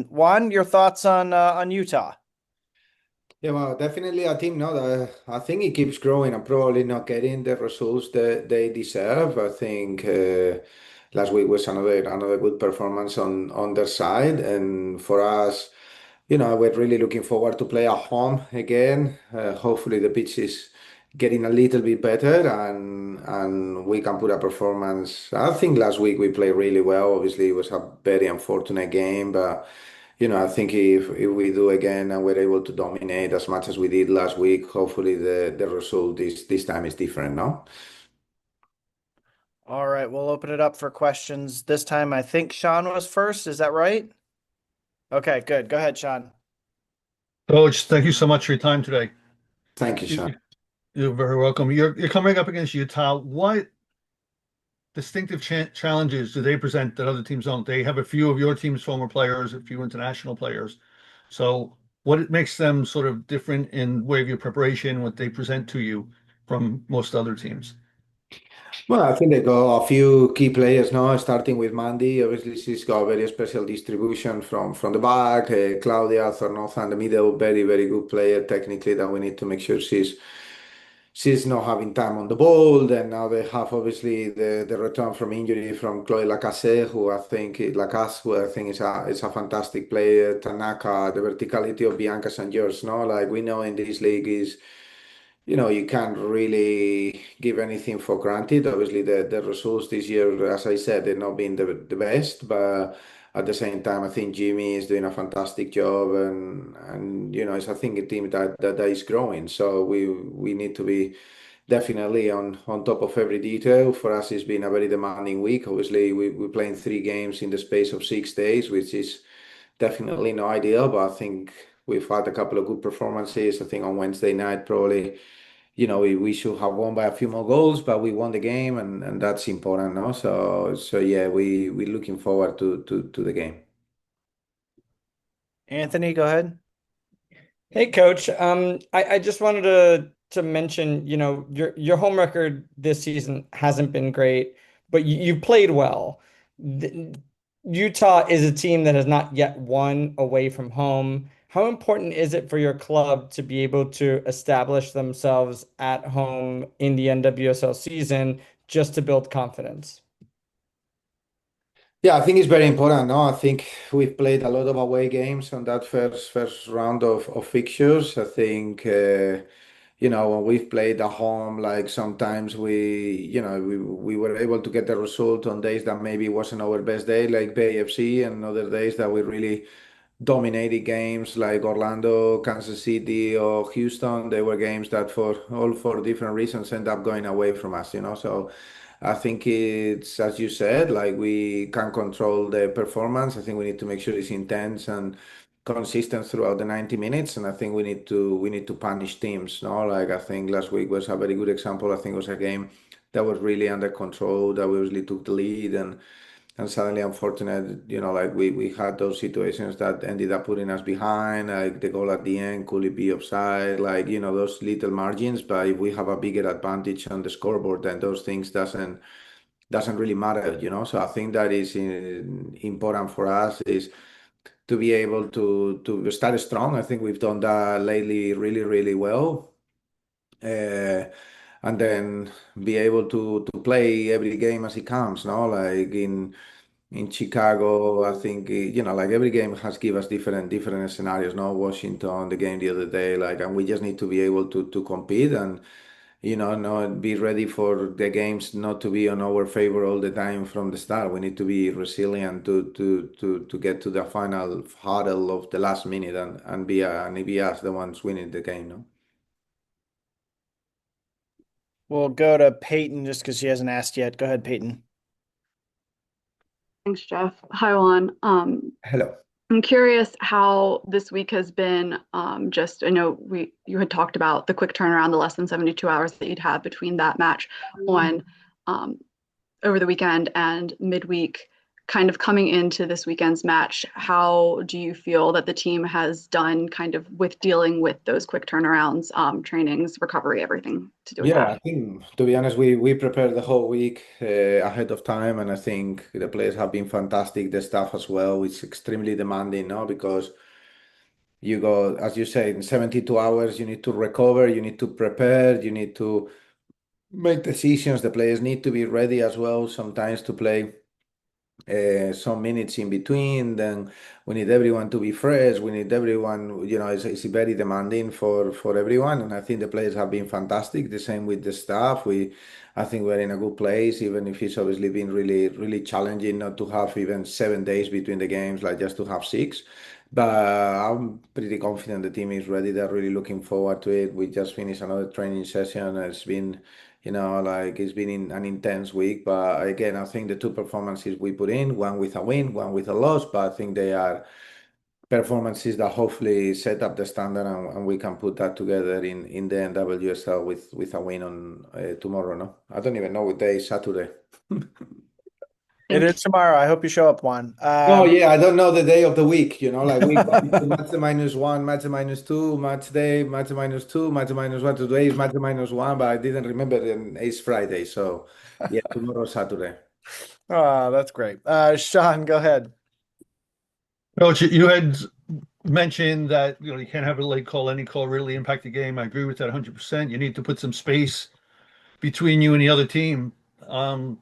Juan, your thoughts on Utah? Yeah, well, definitely a team now that I think it keeps growing and probably not getting the results that they deserve. I think last week was another good performance on their side, and for us, we're really looking forward to play at home again. Hopefully, the pitch is getting a little bit better, and we can put a performance. I think last week we played really well. Obviously, it was a very unfortunate game, but. I think if we do again and we're able to dominate as much as we did last week, hopefully the result this time is different, no? All right, we'll open it up for questions. This time, I think Sean was first. Is that right? Okay, good. Go ahead, Sean. Coach, thank you so much for your time today. Thank you, You, Sean. you- you're very welcome. You're coming up against Utah. What distinctive challenges do they present that other teams don't? They have a few of your team's former players, a few international players. So what makes them sort of different in way of your preparation, what they present to you from most other teams? Well, I think they got a few key players now, starting with Mandy. Obviously, she's got a very special distribution from the back. Claudia Zornoza in the middle, very, very good player technically that we need to make sure she's not having time on the ball. Then now they have obviously the return from injury from Chloe Lacasse, who I think is a fantastic player. Tanaka, the verticality of Bianca St. George, no, like we know in this league is. You can't really give anything for granted. Obviously, the results this year, as I said, they've not been the best, but at the same time, I think Jimmy is doing a fantastic job, and it's I think a team that is growing. So we need to be definitely on top of every detail. For us, it's been a very demanding week. Obviously, we're playing 3 games in the space of 6 days, which is definitely not ideal, but I think we've had a couple of good performances. I think on Wednesday night, probably we should have won by a few more goals, but we won the game, and that's important, no? So yeah, we're looking forward to the game. Anthony, go ahead. Hey, Coach. I just wanted to mention, your home record this season hasn't been great, but you played well. The- Utah is a team that has not yet won away from home. How important is it for your club to be able to establish themselves at home in the NWSL season just to build confidence? Yeah, I think it's very important. No, I think we've played a lot of away games on that first round of fixtures. I think when we've played at home, like sometimes we were able to get the result on days that maybe wasn't our best day, like Bay FC, and other days that we really dominated games like Orlando, Kansas City, or Houston. They were games that for different reasons end up going away from us. So I think it's, as you said, like we can control the performance. I think we need to make sure it's intense and consistent throughout the 90 minutes. And I think we need to punish teams. No, like I think last week was a very good example. I think it was a game that was really under control, that we really took the lead, and suddenly unfortunate, like we had those situations that ended up putting us behind, like the goal at the end, could it be offside, like those little margins. But if we have a bigger advantage on the scoreboard, then those things doesn't really matter. So I think that is important for us is to be able to start strong. I think we've done that lately really, really well. uh, and then be able to play every game as it comes, no? Like in Chicago, I think like every game has give us different scenarios. No, Washington, the game the other day, like, and we just need to be able to compete and not be ready for the games not to be on our favor all the time from the start. We need to be resilient to get to the final hurdle of the last minute and be us the ones winning the game. No. We'll go to Peyton just because she hasn't asked yet. Go ahead, Peyton. Thanks, Jeff. Hi, Juan. Hello. I'm curious how this week has been. Just I know you had talked about the quick turnaround, the less than 72 hours that you'd had between that match on over the weekend and midweek. kind of coming into this weekend's match, how do you feel that the team has done kind of with dealing with those quick turnarounds, trainings, recovery, everything to do with Yeah, that? I think to be honest, we prepared the whole week ahead of time, and I think the players have been fantastic. The staff as well, it's extremely demanding, no? Because you go, as you say, in 72 hours, you need to recover, you need to prepare, you need to make decisions. The players need to be ready as well sometimes to play some minutes in between. Then we need everyone to be fresh. We need everyone, it's very demanding for everyone. And I think the players have been fantastic. The same with the staff. I think we're in a good place, even if it's obviously been really, really challenging not to have even 7 days between the games, like just to have six. But I'm pretty confident the team is ready. They're really looking forward to it. We just finished another training session. It's been like it's been an intense week, but again, I think the two performances we put in, one with a win, one with a loss, but I think they are performances that hopefully set up the standard, and we can put that together in the NWSL with a win on tomorrow. No, I don't even know what day is Saturday. It is tomorrow. I hope you show up, Juan. Oh yeah, I don't know the day of the week. Like week one, match minus one, match minus two, match day, match minus two, match minus one. Today is match minus one, but I didn't remember it's Friday. So yeah, tomorrow Saturday. Oh, that's great. Sean, go ahead. Coach, you had mentioned that you can't have a late call, any call really impact the game. I agree with that 100%. You need to put some space between you and the other team. In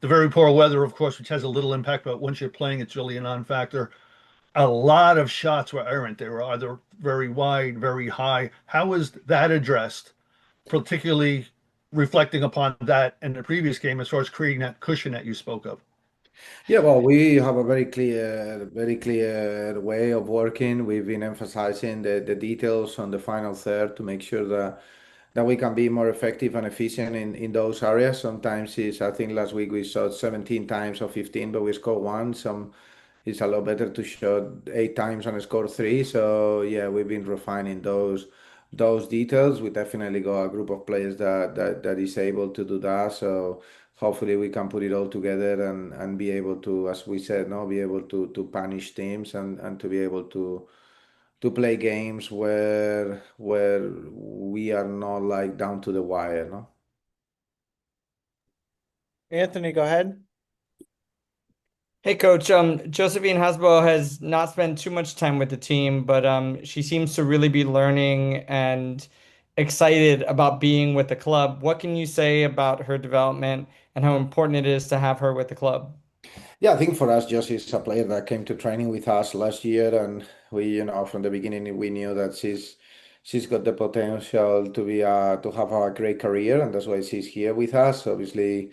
the very poor weather, of course, which has a little impact, but once you're playing, it's really a non-factor. A lot of shots were errant. They were either very wide, very high. How was that addressed, particularly reflecting upon that in the previous game as far as creating that cushion that you spoke of? Yeah, well, we have a very clear way of working. We've been emphasizing the details on the final third to make sure that we can be more effective and efficient in those areas. Sometimes I think last week we shot 17 times or 15, but we scored one. It's a lot better to shot 8 times and score three. So yeah, we've been refining those details. We definitely got a group of players that is able to do that. So hopefully we can put it all together and be able to, as we said, no, be able to punish teams and to be able to play games where we are not like down to the wire, no? Anthony, go ahead. Hey coach, Josephine Hasbo has not spent too much time with the team, but she seems to really be learning and excited about being with the club. What can you say about her development and how important it is to have her with the club? Yeah, I think for us, Josie is a player that came to training with us last year, and we, from the beginning, we knew that she's got the potential to have a great career, and that's why she's here with us. Obviously,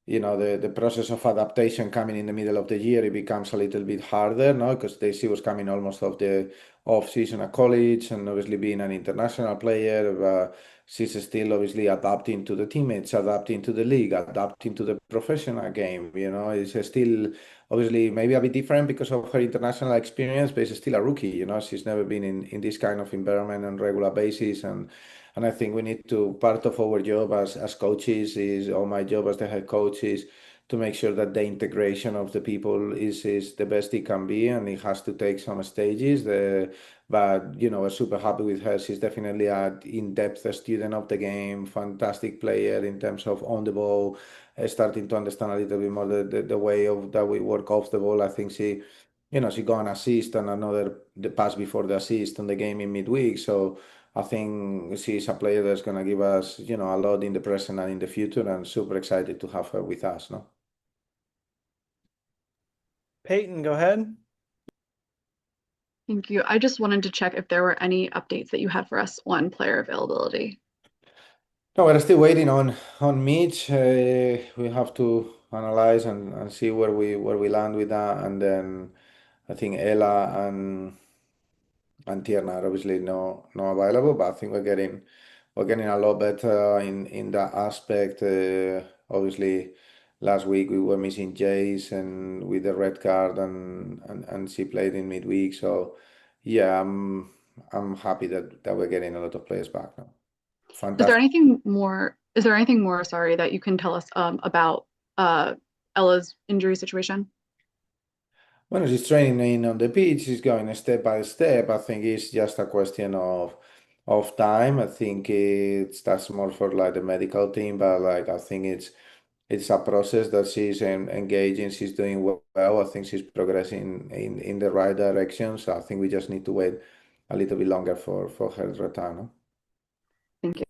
the process of adaptation coming in the middle of the year, it becomes a little bit harder, no? Because she was coming almost off the off season at college, and obviously being an international player, she's still obviously adapting to the teammates, adapting to the league, adapting to the professional game. It's still obviously maybe a bit different because of her international experience, but she's still a rookie. She's never been in this kind of environment on regular basis, and I think we need to, part of our job as coaches is, or my job as the head coach is to make sure that the integration of the people is the best it can be, and it has to take some stages. But we're super happy with her. She's definitely an in-depth student of the game, fantastic player in terms of on the ball, starting to understand a little bit more the way of that we work off the ball. I think she got an assist and another the pass before the assist on the game in midweek. So I think she's a player that's going to give us, a lot in the present and in the future, and super excited to have her with us, no? Peyton, go ahead. Thank you. I just wanted to check if there were any updates that you had for us on player availability. No, we're still waiting on Mitch. We have to analyze and see where we land with that, and then I think Ella and Tierna are obviously no available, but I think we're getting a lot better in that aspect. Obviously, last week we were missing Jace and with the red card, and she played in midweek. So yeah, I'm happy that we're getting a lot of players back now. Is there Fantastic. anything more, sorry, that you can tell us about Ella's injury situation? When she's training on the pitch, she's going step by step. I think it's just a question of time. I think that's more for like the medical team, but like I think it's a process that she's engaging. She's doing well. I think she's progressing in the right direction. So I think we just need to wait a little bit longer for her return. No? Thank you.